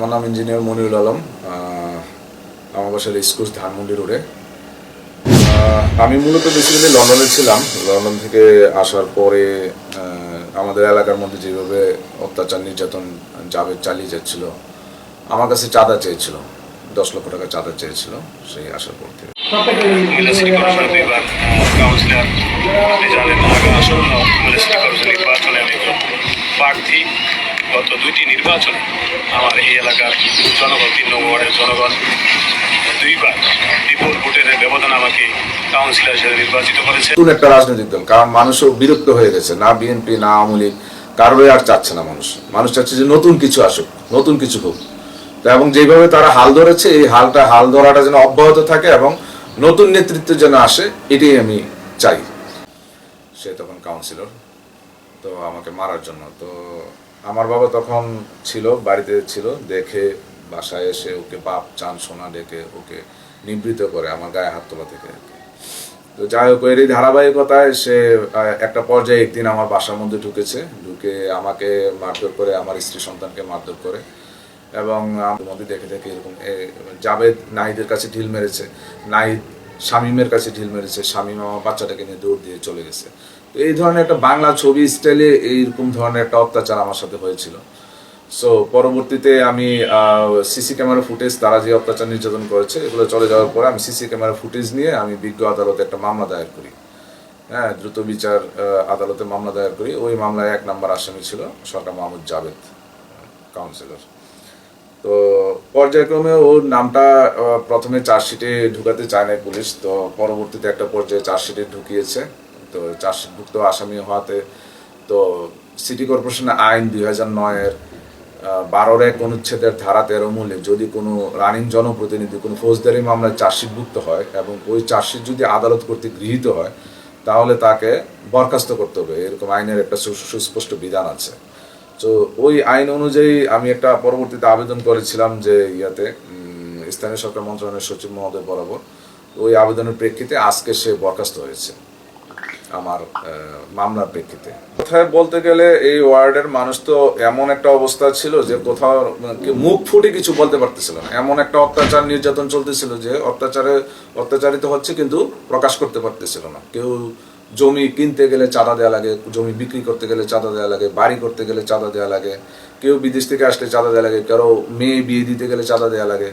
আমার নাম ইঞ্জিনিয়ার মনিরুল আলম। আমার বাসা স্কুল ধানমন্ডি রোডে। আমি মূলত বেসিক্যালি লন্ডনে ছিলাম। লন্ডন থেকে আসার পরে আমাদের এলাকার মধ্যে যেভাবে অত্যাচার নির্যাতন জাবেদ চালিয়ে যাচ্ছিল, আমার কাছে চাঁদা চেয়েছিল, 10 লক্ষ টাকা চাঁদা চেয়েছিল সেই আসার পর থেকে। প্রার্থী গত 2টি নির্বাচনে আমার এই এলাকার জনগণ 3 নং ওয়ার্ডের জনগণ 2বার বিপুল ভোটের ব্যবধান আমাকে কাউন্সিলর হিসেবে নির্বাচিত করেছে। নতুন একটা রাজনৈতিক দল, কারণ মানুষও বিরক্ত হয়ে গেছে, না বিএনপি না আওয়ামী লীগ কারোই আর চাচ্ছে না। মানুষ চাচ্ছে যে নতুন কিছু আসুক, নতুন কিছু হোক। এবং যেভাবে তারা হাল ধরেছে, এই হাল ধরাটা যেন অব্যাহত থাকে এবং নতুন নেতৃত্ব যেন আসে, এটাই আমি চাই। সে তখন কাউন্সিলর, তো আমাকে মারার জন্য। তো আমার বাবা তখন ছিল, বাড়িতে ছিল, দেখে বাসায় এসে ওকে বাপ চান সোনা ডেকে ওকে নিবৃত করে আমার গায়ে হাত তোলা থেকে। তো যাই হোক, এর এই ধারাবাহিকতায় সে একটা পর্যায়ে একদিন আমার বাসার মধ্যে ঢুকে আমাকে মারধর করে, আমার স্ত্রী সন্তানকে মারধর করে। এবং আমার মধ্যে দেখে এরকম জাবেদ নাহিদের কাছে ঢিল মেরেছে, নাহিদ শামীমের কাছে ঢিল মেরেছে, শামীম আমার বাচ্চাটাকে নিয়ে দৌড় দিয়ে চলে গেছে। তো এই ধরনের একটা বাংলা ছবি স্টাইলে এইরকম ধরনের একটা অত্যাচার আমার সাথে হয়েছিল। সো পরবর্তীতে আমি সিসি ক্যামেরা ফুটেজ, তারা যে অত্যাচার নির্যাতন করেছে এগুলো চলে যাওয়ার পরে আমি সিসি ক্যামেরা ফুটেজ নিয়ে আমি বিজ্ঞ আদালতে একটা মামলা দায়ের করি। হ্যাঁ, দ্রুত বিচার আদালতে মামলা দায়ের করি। ওই মামলায় 1 নম্বর আসামি ছিল সরকার মাহমুদ জাবেদ, কাউন্সিলর। তো পর্যায়ক্রমে ওর নামটা প্রথমে চার্জশিটে ঢুকাতে চায় না পুলিশ, তো পরবর্তীতে একটা পর্যায়ে চার্জশিটে ঢুকিয়েছে। তো চার্জশিটভুক্ত আসামি হওয়াতে তো সিটি কর্পোরেশন আইন 2009-এর 12-1 অনুচ্ছেদের ধারা 13 মূলে যদি কোনো রানিং জনপ্রতিনিধি কোনো ফৌজদারি মামলায় চার্জশিটভুক্ত হয় এবং ওই চার্জশিট যদি আদালত কর্তৃক গৃহীত হয়, তাহলে তাকে বরখাস্ত করতে হবে, এরকম আইনের একটা সুস্পষ্ট বিধান আছে। তো ওই আইন অনুযায়ী আমি একটা পরবর্তীতে আবেদন করেছিলাম যে স্থানীয় সরকার মন্ত্রণালয়ের সচিব মহোদয় বরাবর। ওই আবেদনের প্রেক্ষিতে আজকে সে বরখাস্ত হয়েছে আমার মামলার প্রেক্ষিতে। কোথায় বলতে গেলে এই ওয়ার্ডের মানুষ তো এমন একটা অবস্থা ছিল যে কোথাও মুখ ফুটে কিছু বলতে পারতেছিল না। এমন একটা অত্যাচার নির্যাতন চলতেছিল যে অত্যাচারিত হচ্ছে কিন্তু প্রকাশ করতে পারতেছিল না। কেউ জমি কিনতে গেলে চাঁদা দেওয়া লাগে, জমি বিক্রি করতে গেলে চাঁদা দেওয়া লাগে, বাড়ি করতে গেলে চাঁদা দেওয়া লাগে, কেউ বিদেশ থেকে আসলে চাঁদা দেওয়া লাগে, কারো মেয়ে বিয়ে দিতে গেলে চাঁদা দেওয়া লাগে।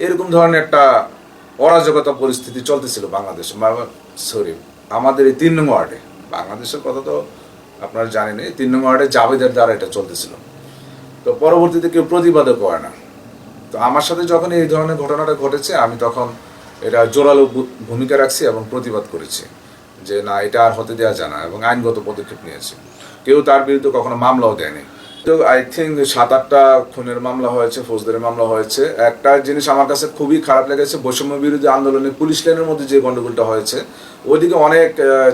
এরকম ধরনের একটা অরাজকতা পরিস্থিতি চলতেছিল বাংলাদেশ, আমাদের এই 3 নং ওয়ার্ডে। বাংলাদেশের কথা তো আপনারা জানেন, 3 নং ওয়ার্ডে জাবেদের দ্বারা এটা চলতেছিল। তো পরবর্তীতে কেউ প্রতিবাদও করে না। তো আমার সাথে যখন এই ধরনের ঘটনাটা ঘটেছে, আমি তখন এটা জোরালো ভূমিকা রাখছি এবং প্রতিবাদ করেছি যে না, এটা আর হতে দেওয়া যায় না, এবং আইনগত পদক্ষেপ নিয়েছি। কেউ তার বিরুদ্ধে কখনো মামলাও দেয়নি। তো আই থিঙ্ক 7-8টা খুনের মামলা হয়েছে, ফৌজদারি মামলা হয়েছে। একটা জিনিস আমার কাছে খুবই খারাপ লেগেছে, বৈষম্য বিরোধী আন্দোলনে পুলিশ লাইনের মধ্যে যে গন্ডগোলটা হয়েছে, ওইদিকে অনেক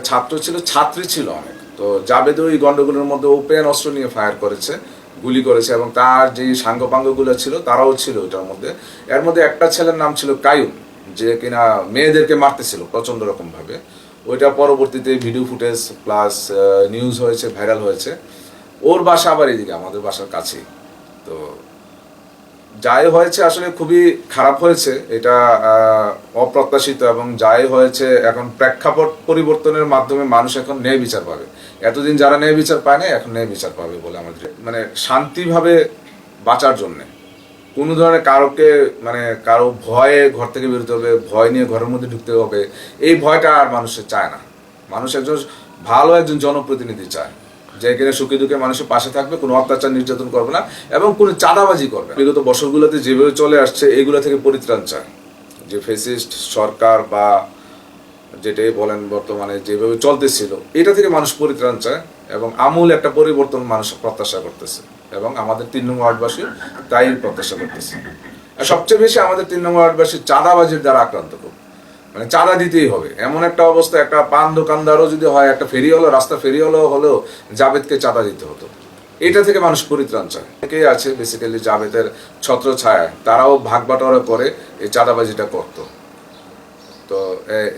ছাত্র ছিল, ছাত্রী ছিল অনেক। তো জাবেদ ওই গন্ডগোলের মধ্যে ওপেন অস্ত্র নিয়ে ফায়ার করেছে, গুলি করেছে, এবং তার যে সাঙ্গপাঙ্গগুলো ছিল তারাও ছিল ওইটার মধ্যে। এর মধ্যে একটা ছেলের নাম ছিল কায়ুম, যে কিনা মেয়েদেরকে মারতেছিল প্রচণ্ড রকমভাবে। ওইটা পরবর্তীতে ভিডিও ফুটেজ প্লাস নিউজ হয়েছে, ভাইরাল হয়েছে। ওর বাসা আবার এদিকে আমাদের বাসার কাছেই। তো যাই হয়েছে আসলে খুবই খারাপ হয়েছে, এটা অপ্রত্যাশিত, এবং যাই হয়েছে এখন প্রেক্ষাপট পরিবর্তনের মাধ্যমে মানুষ এখন ন্যায় বিচার পাবে। এতদিন যারা ন্যায় বিচার পায় না, এখন ন্যায় বিচার পাবে বলে আমাদের শান্তিভাবে বাঁচার জন্যে কোনো ধরনের কারো ভয়ে ঘর থেকে বেরোতে হবে, ভয় নিয়ে ঘরের মধ্যে ঢুকতে হবে, এই ভয়টা আর মানুষের চায় না। মানুষ একজন জনপ্রতিনিধি চায়, যে কিনা সুখে দুঃখে মানুষের পাশে থাকবে, কোনো অত্যাচার নির্যাতন করবে না এবং কোনো চাঁদাবাজি করবে না। বিগত বছরগুলোতে যেভাবে চলে আসছে এইগুলো থেকে পরিত্রাণ চায়, যে ফ্যাসিস্ট সরকার বা যেটাই বলেন বর্তমানে যেভাবে চলতেছিল, এটা থেকে মানুষ পরিত্রাণ চায় এবং আমূল একটা পরিবর্তন মানুষ প্রত্যাশা করতেছে, এবং আমাদের 3 নং ওয়ার্ডবাসী তাই প্রত্যাশা করতেছে। আর সবচেয়ে বেশি আমাদের 3 নং ওয়ার্ডবাসী চাঁদাবাজির দ্বারা আক্রান্ত খুব, চাঁদা দিতেই হবে এমন একটা অবস্থা। একটা পান দোকানদারও যদি হয়, একটা রাস্তা ফেরিওয়ালা হলেও জাবেদকে চাঁদা দিতে হতো। এটা থেকে মানুষ পরিত্রাণ চায়। অনেকেই আছে বেসিক্যালি জাবেদের ছত্র ছায়ায়, তারাও ভাগ বাটোয়ারা করে এই চাঁদাবাজিটা করতো। তো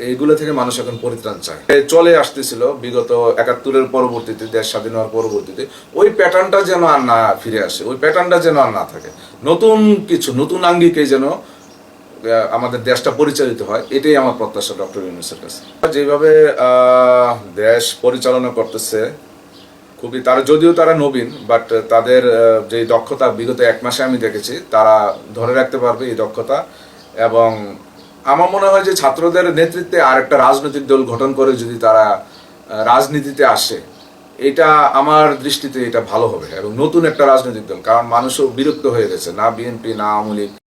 এইগুলো থেকে মানুষ এখন পরিত্রাণ চায়। চলে আসতেছিল বিগত ৭১-এর পরবর্তীতে, দেশ স্বাধীন হওয়ার পরবর্তীতে, ওই প্যাটার্নটা যেন আর না ফিরে আসে, ওই প্যাটার্নটা যেন আর না থাকে। নতুন কিছু, নতুন আঙ্গিকে যেন আমাদের দেশটা পরিচালিত হয়, এটাই আমার প্রত্যাশা ডক্টর ইউনূসের কাছে। যেভাবে দেশ পরিচালনা করতেছে, খুবই তারা, যদিও তারা নবীন, বাট তাদের যে দক্ষতা বিগত ১ মাসে আমি দেখেছি, তারা ধরে রাখতে পারবে এই দক্ষতা। এবং আমার মনে হয় যে ছাত্রদের নেতৃত্বে আরেকটা রাজনৈতিক দল গঠন করে যদি তারা রাজনীতিতে আসে, এটা আমার দৃষ্টিতে এটা ভালো হবে, এবং নতুন একটা রাজনৈতিক দল। কারণ মানুষও বিরক্ত হয়ে গেছে, না বিএনপি না আওয়ামী লীগ